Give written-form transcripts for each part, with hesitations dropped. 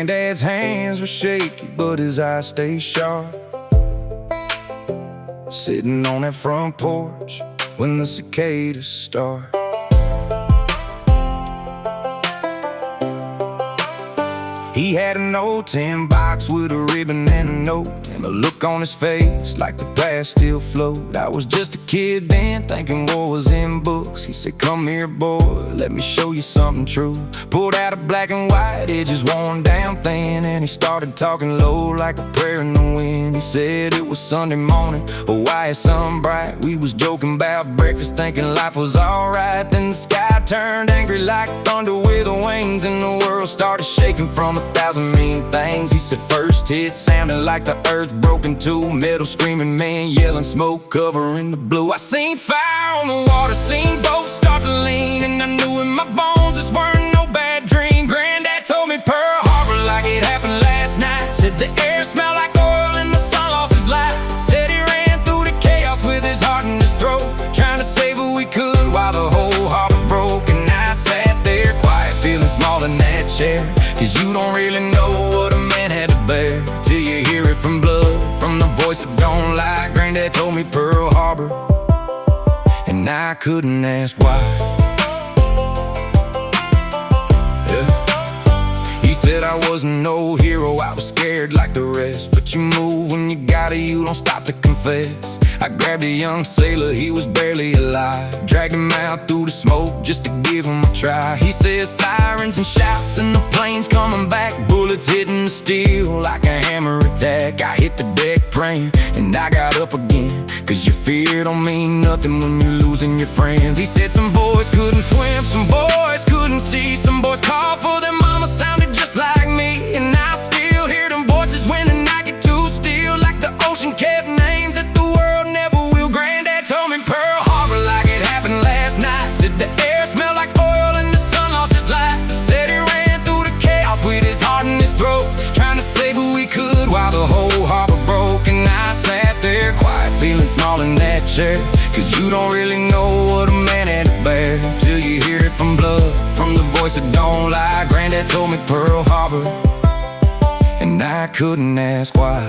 Granddad's hands were shaky, but his eyes stayed sharp. Sitting on that front porch when the cicadas start. He had an old tin box with a ribbon and a note, and a look on his face like the past still flowed. I was just a kid then, thinking what was in books. He said, "Come here, boy, let me show you something true." Pulled out a black and white, edges worn down thin, and he started talking low like a prayer in the wind. He said it was Sunday morning, Hawaii sun bright. We was joking about breakfast, thinking life was alright. Then the sky turned angry like thunder with wings, and the world started shaking from 1,000 mean things. He said first hit sounded like the earth broke in two, metal screaming man yelling, smoke covering the blue. I seen fire on the water, seen boats start to lean, and I knew in my bones this weren't no bad dream. Granddad told me Pearl Harbor like it happened last night. Said the air smelled like oil and the sun lost his light. Said he ran through the chaos with his heart in his throat, trying to save what we could while the whole harbor broke. And I sat there quiet, feeling small in that chair, 'cause you don't really know what a man had to bear till you hear it from blood, from the voice that don't lie. Granddad told me Pearl Harbor, and I couldn't ask why. Yeah. He said I wasn't no hero, I was scared like the rest, but you move when you gotta, you don't stop to confess. I grabbed a young sailor, he was barely alive, dragged him out through the smoke just to give him a try. He said sirens and shouts and the planes coming back, bullets hitting the steel like a hammer attack. I hit the deck praying and I got up again, 'cause your fear don't mean nothing when you're losing your friends. He said some boys couldn't swim, some boys couldn't see, some boys called for their mama, sounded just like me. And I still hear them voices when the night get too still, like the ocean kept names that the world never will. Granddad told me Pearl Harbor like it happened last night. Said the air smelled like oil and the sun lost his light. Said he ran through the chaos with his heart in his throat, trying to save what we could while the whole harbor broke. And I sat there quiet, feeling small in that chair, 'cause you don't really know what a man had to bear till you hear it from blood, from the voice that don't lie. Granddad told me Pearl Harbor, and I couldn't ask why.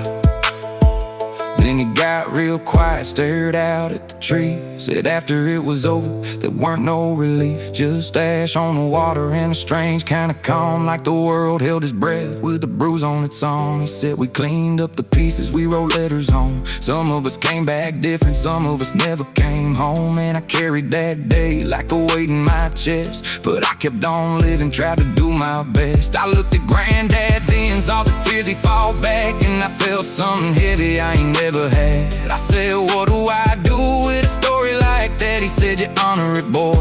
Then he got real quiet, stared out at the trees. Said after it was over, there weren't no relief, just ash on the water and a strange kind of calm, like the world held his breath with a bruise on its arm. He said we cleaned up the pieces we wrote letters on. Some of us came back different, some of us never came home. And I carried that day like a weight in my chest, but I kept on living, tried to do my best. I looked at Granddad then, saw the tears he fall back, and I felt something heavy I ain't never had. I said, what do I do with a story like that? He said, you honor it, boy,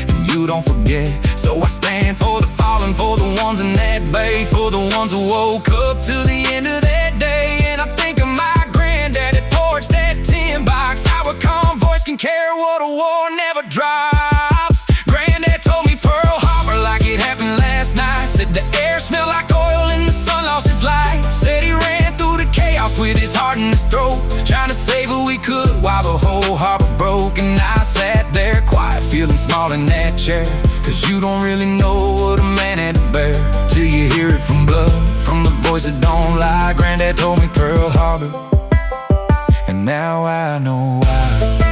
and you don't forget. So I stand for the fallen, for the ones in that bay, for the ones who woke up to the end of that day. And I think of my granddad that porch, that tin box, how a calm voice can carry what a war never drops. Granddad told me Pearl Harbor like it happened last night. Said the air smelled like oil and the sun lost his light. Said he ran through the chaos with his heart in his throat, trying to save what we could while the whole harbor broke. And I sat there quiet, feeling small in that chair, 'cause you don't really know what a man had to bear till you hear it from blood, from the voice that don't lie. Granddad told me Pearl Harbor, and now I know why.